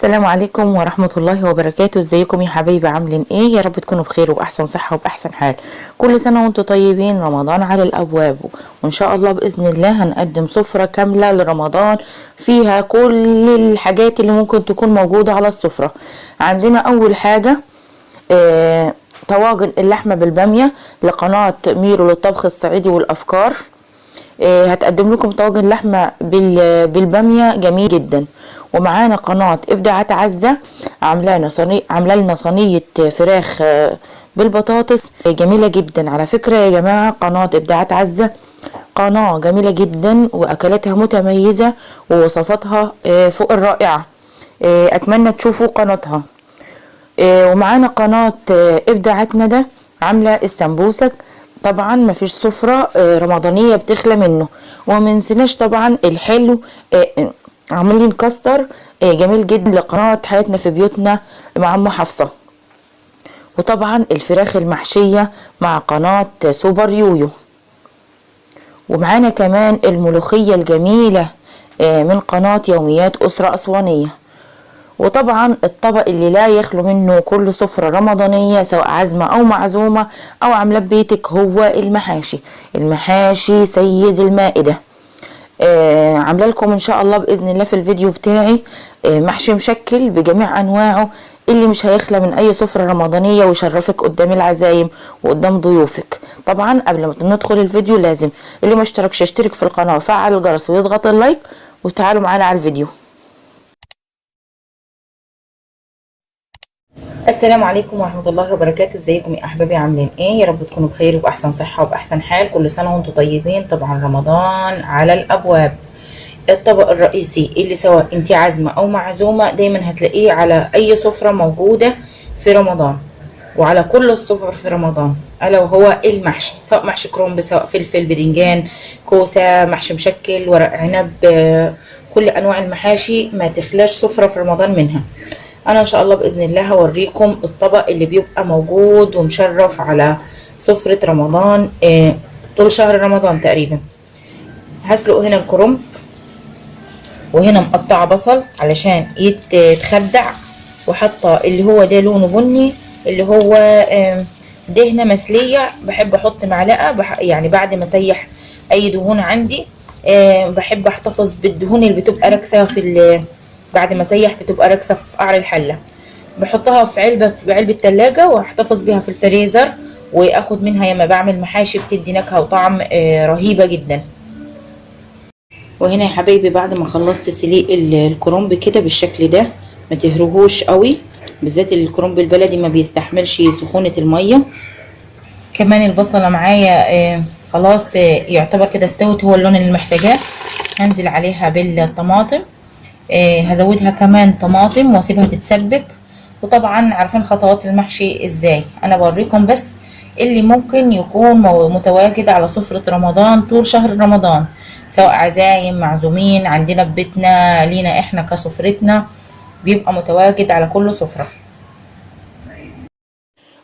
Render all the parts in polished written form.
السلام عليكم ورحمة الله وبركاته. ازيكم يا حبايبي؟ عاملين ايه؟ يا رب تكونوا بخير وبأحسن صحة وبأحسن حال. كل سنة وانتم طيبين، رمضان على الأبواب، وان شاء الله بإذن الله هنقدم سفرة كاملة لرمضان فيها كل الحاجات اللي ممكن تكون موجودة على السفرة. عندنا أول حاجة طواجن اللحمة بالبامية لقناة ميرو للطبخ الصعيدي والأفكار. هتقدم لكم طاجن لحمة بالبامية جميل جدا. ومعانا قناة ابداعات عزة عامله لنا صينية فراخ بالبطاطس جميلة جدا. على فكرة يا جماعة، قناة ابداعات عزة قناة جميلة جدا واكلاتها متميزة ووصفاتها فوق الرائعة. اتمنى تشوفوا قناتها. ومعانا قناة ابداعات ندى عاملة السمبوسك. طبعا مفيش سفرة رمضانية بتخلى منه. ومنسناش طبعا الحلو، عاملين كاستر جميل جدا لقناة حياتنا في بيوتنا مع ام حفصة. وطبعا الفراخ المحشية مع قناة سوبر يويو. ومعانا كمان الملوخية الجميلة من قناة يوميات أسرة أسوانية. وطبعا الطبق اللي لا يخلو منه كل سفرة رمضانية سواء عزمة او معزومة او عاملة ببيتك هو المحاشي سيد المائدة. عامله لكم ان شاء الله باذن الله في الفيديو بتاعي محشي مشكل بجميع انواعه اللي مش هيخلى من اي سفرة رمضانية ويشرفك قدام العزايم وقدام ضيوفك. طبعا قبل ما ندخل الفيديو لازم اللي ما اشتركش يشترك في القناة ويفعل الجرس ويضغط اللايك. وتعالوا معانا على الفيديو. السلام عليكم ورحمة الله وبركاته. ازيكم يا احبابي؟ عاملين ايه؟ يا رب تكونوا بخير وبأحسن صحة وبأحسن حال. كل سنة وانتم طيبين. طبعا رمضان على الابواب. الطبق الرئيسي اللي سواء انت عازمة او معزومة دايما هتلاقيه على اي سفرة موجودة في رمضان وعلى كل السفر في رمضان، الا وهو المحشي، سواء محشي كرنب، سواء فلفل، بدنجان، كوسة، محشي مشكل، ورق عنب، كل انواع المحاشي ما تخلاش سفرة في رمضان منها. انا ان شاء الله باذن الله هوريكم الطبق اللي بيبقى موجود ومشرف على سفرة رمضان طول شهر رمضان تقريبا. هسلق هنا الكرنب، وهنا مقطعه بصل علشان يتخدع، وحاطه اللي هو ده لونه بني اللي هو دهنه مسليه. بحب احط معلقه يعني بعد ما اسيح اي دهون عندي. بحب احتفظ بالدهون اللي بتبقى راكسه بعد ما اسيح بتبقى راكسه في قعر الحله. بحطها في علبه تلاجة واحتفظ بيها في الفريزر، واخد منها ياما بعمل محاشي بتدي نكهه وطعم رهيبه جدا. وهنا يا حبايبي بعد ما خلصت سليق الكرنب كده بالشكل ده، ما تهرهوش قوي، بالذات الكرنب البلدي ما بيستحملش سخونه الميه. كمان البصله معايا خلاص يعتبر كده استوت، هو اللون اللي محتاجاه. هنزل عليها بالطماطم، هزودها كمان طماطم واسيبها تتسبك. وطبعا عارفين خطوات المحشي ازاي، انا بوريكم بس اللي ممكن يكون متواجد على سفرة رمضان طول شهر رمضان، سواء عزايم، معزومين، عندنا ببيتنا، لينا احنا كسفرتنا، بيبقى متواجد على كل سفرة.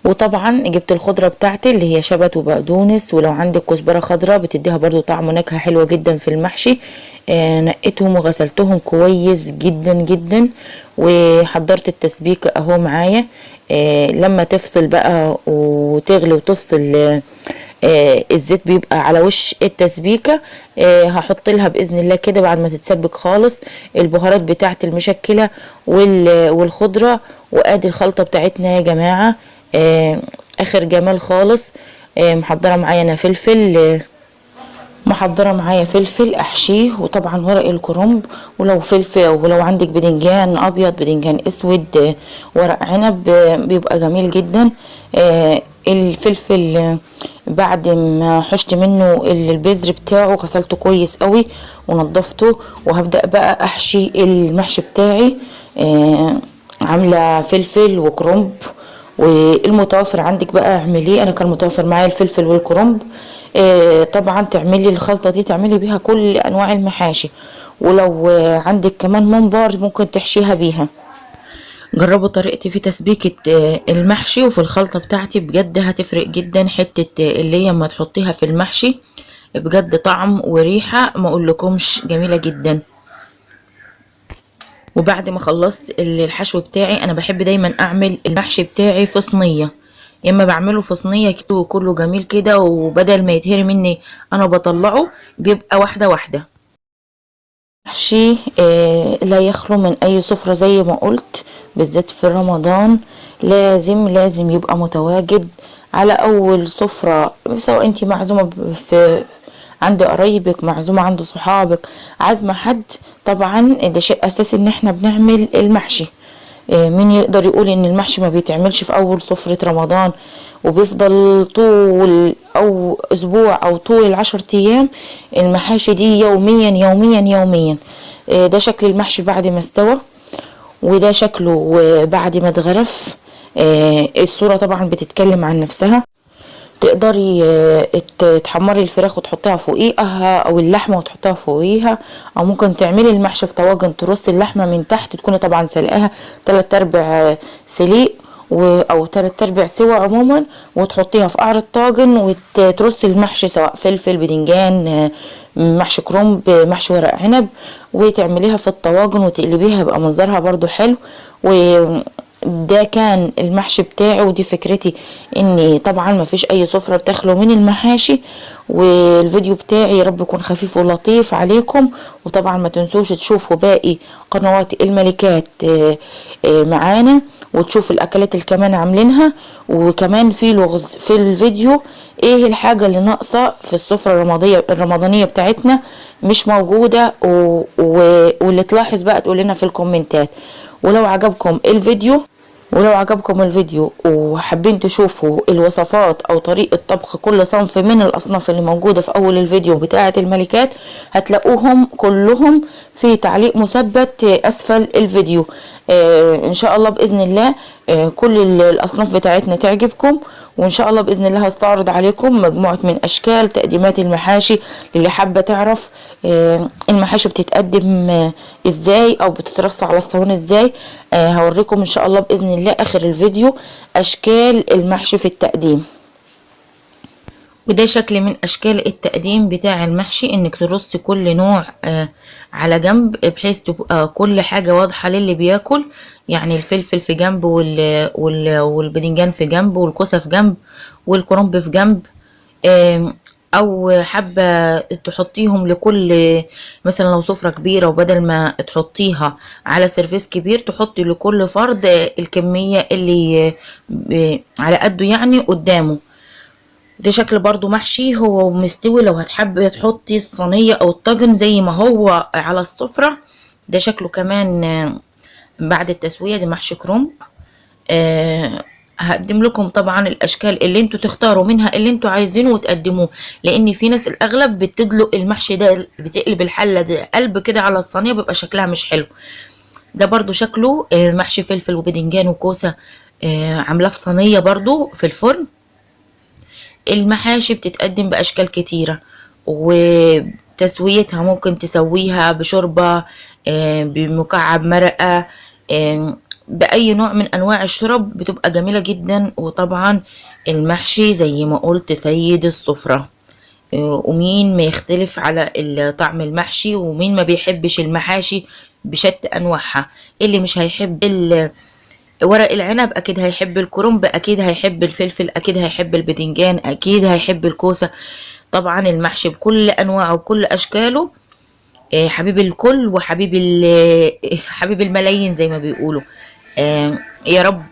وطبعا جبت الخضرة بتاعتي اللي هي شبت وبقدونس، ولو عندك كزبرة خضراء بتديها برضو طعم ونكهة حلوة جدا في المحشي. نقيتهم وغسلتهم كويس جدا جدا، وحضرت التسبيكة اهو معايا. لما تفصل بقى وتغلي وتفصل الزيت بيبقى على وش التسبيكة. هحط لها باذن الله كده بعد ما تتسبك خالص البهارات بتاعت المشكلة والخضرة. وادي الخلطة بتاعتنا يا جماعة، اخر جمال خالص. محضرة معايا انا فلفل، محضرة معايا فلفل احشيه، وطبعا ورق الكرنب، ولو فلفل ولو عندك بدنجان ابيض، بدنجان اسود، ورق عنب بيبقى جميل جدا. الفلفل بعد ما حشت منه البذر بتاعه غسلته كويس قوي ونضفته، وهبدأ بقى احشي المحشي بتاعي. عاملة فلفل وكرنب، والمتوفر عندك بقى اعمليه. انا كان متوفر معايا الفلفل والكرنب. طبعا تعملي الخلطة دي تعملي بيها كل انواع المحاشي، ولو عندك كمان ممبار ممكن تحشيها بيها. جربوا طريقتي في تسبيكة المحشي وفي الخلطة بتاعتي، بجد هتفرق جدا. حتة اللي هي ما تحطيها في المحشي بجد طعم وريحة ما اقولكمش جميلة جدا. وبعد ما خلصت الحشو بتاعي انا بحب دايما اعمل المحشي بتاعي في صينيه، يا اما بعمله في صينيه كده كله جميل كده، وبدل ما يتهري مني انا بطلعه بيبقى واحده واحده. محشي لا يخلو من اي سفره زي ما قلت، بالذات في رمضان لازم يبقى متواجد على اول سفره، سواء انتي معزومه في عند قرايبك، معزومه عند صحابك، عازمه حد، طبعا ده شيء اساسي ان احنا بنعمل المحشي. مين يقدر يقول ان المحشي ما بيتعملش في اول سفرة رمضان وبيفضل طول او اسبوع او طول ال10 ايام؟ المحاشي دي يوميا يوميا يوميا. ده شكل المحشي بعد ما استوى، وده شكله بعد ما اتغرف. الصورة طبعا بتتكلم عن نفسها. تقدري تحمري الفراخ وتحطيها فوقيها، او اللحمه وتحطيها فوقيها، او ممكن تعملي المحشي في طواجن، ترصي اللحمه من تحت، تكوني طبعا سلقاها 3/4 سليق او 3/4 سوا عموما، وتحطيها في قعر الطاجن وترصي المحشي سواء فلفل، بدنجان، محشي كرنب، محشي ورق عنب، وتعمليها في الطواجن وتقلبيها، يبقى منظرها برضو حلو. ده كان المحشي بتاعي، ودي فكرتي، اني طبعا ما فيش اي سفرة بتخلو من المحاشي. والفيديو بتاعي يا رب يكون خفيف ولطيف عليكم، وطبعا ما تنسوش تشوفوا باقي قنوات الملكات معانا، وتشوفوا الاكلات اللي كمان عاملينها، وكمان في لغز في الفيديو ايه الحاجة اللي ناقصة في السفرة الرمضانية بتاعتنا مش موجودة، واللي تلاحظ بقى تقول لنا في الكومنتات. ولو عجبكم الفيديو وحابين تشوفوا الوصفات او طريقة طبخ كل صنف من الاصناف اللي موجودة في اول الفيديو بتاعة الملكات، هتلاقوهم كلهم في تعليق مثبت اسفل الفيديو. ان شاء الله باذن الله كل الاصناف بتاعتنا تعجبكم، وان شاء الله باذن الله هستعرض عليكم مجموعة من اشكال تقديمات المحاشي اللي حابة تعرف المحاشي بتتقدم ازاي او بتترص على الصواني ازاي. هوريكم ان شاء الله باذن الله اخر الفيديو اشكال المحشي في التقديم. وده شكل من اشكال التقديم بتاع المحشي، انك ترصي كل نوع على جنب، بحيث تبقى كل حاجة واضحة للي بياكل. يعني الفلفل في جنب، والبدنجان في جنب، والكوسة في جنب، والكرنب في جنب. او حابة تحطيهم لكل، مثلا لو سفرة كبيرة وبدل ما تحطيها على سيرفيس كبير تحطي لكل فرد الكمية اللي على قده يعني قدامه. ده شكل برضو محشي هو مستوي، لو هتحبي تحطي الصينية او الطاجن زي ما هو على السفرة. ده شكله كمان بعد التسوية. ده محشي كرنب. هقدم لكم طبعا الاشكال اللي انتوا تختاروا منها اللي انتوا عايزينه وتقدموه، لان في ناس الاغلب بتدلق المحشي ده، بتقلب الحله ده قلب كده على الصينيه، بيبقى شكلها مش حلو. ده برضو شكله محشي فلفل وبدنجان وكوسه، عاملاه في صينيه برضو في الفرن. المحاشي بتتقدم باشكال كتيره، وتسويتها ممكن تسويها بشوربه، بمكعب مرقه، بأي نوع من أنواع الشرب بتبقى جميلة جدا. وطبعا المحشي زي ما قلت سيد السفرة، ومين ما يختلف على طعم المحشي، ومين ما بيحبش المحاشي بشتى أنواعها. اللي مش هيحب ورق العنب أكيد هيحب الكرنب، أكيد هيحب الفلفل، أكيد هيحب البدنجان، أكيد هيحب الكوسة. طبعا المحشي بكل أنواعه وكل أشكاله حبيب الكل، وحبيب حبيب الملايين زي ما بيقولوا. يا رب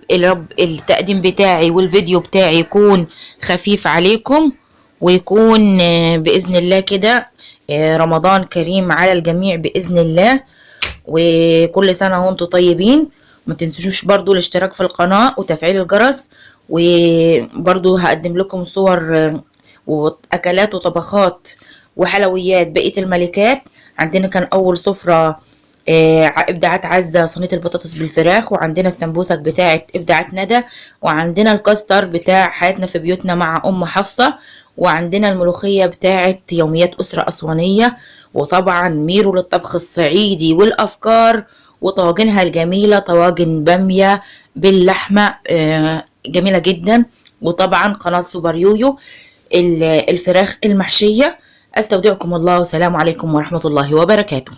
التقديم بتاعي والفيديو بتاعي يكون خفيف عليكم، ويكون بإذن الله كده رمضان كريم على الجميع بإذن الله، وكل سنة وانتم طيبين. ما تنسوش برضو الاشتراك في القناة وتفعيل الجرس. وبرضو هقدم لكم صور وأكلات وطبخات وحلويات بقية الملكات. عندنا كان أول سفرة ابداعات عزة صينية البطاطس بالفراخ، وعندنا السمبوسك بتاعت ابداعات ندى، وعندنا الكاستر بتاع حياتنا في بيوتنا مع ام حفصة، وعندنا الملوخية بتاعت يوميات اسرة اسوانية، وطبعا ميرو للطبخ الصعيدي والافكار، وطواجنها الجميلة طواجن بامية باللحمة جميلة جدا. وطبعا قناة سوبر يويو الفراخ المحشية. استودعكم الله، والسلام عليكم ورحمة الله وبركاته.